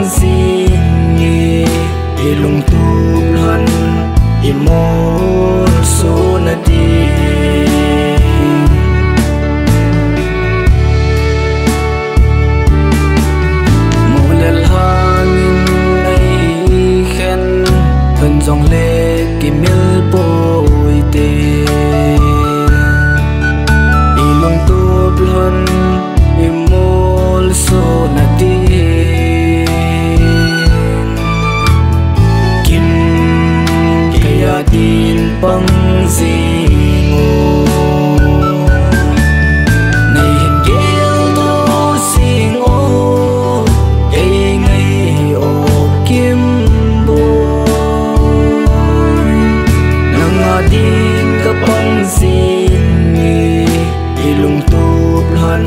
xin nghi ilung tu han imol so na di mulal hangin ai khen phần dòng lệ kim mil bồi tê ilung tu han imol so na di tin băng zingo này hình kêu tô xin ô cây ngày ô kim bôi nang adin ka băng zin nghi ilung tu han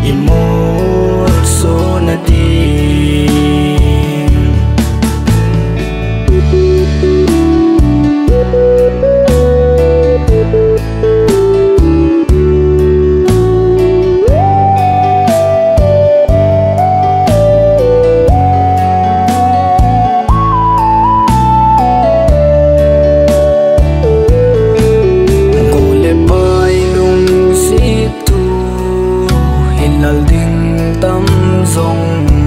imol so na di tâm dòng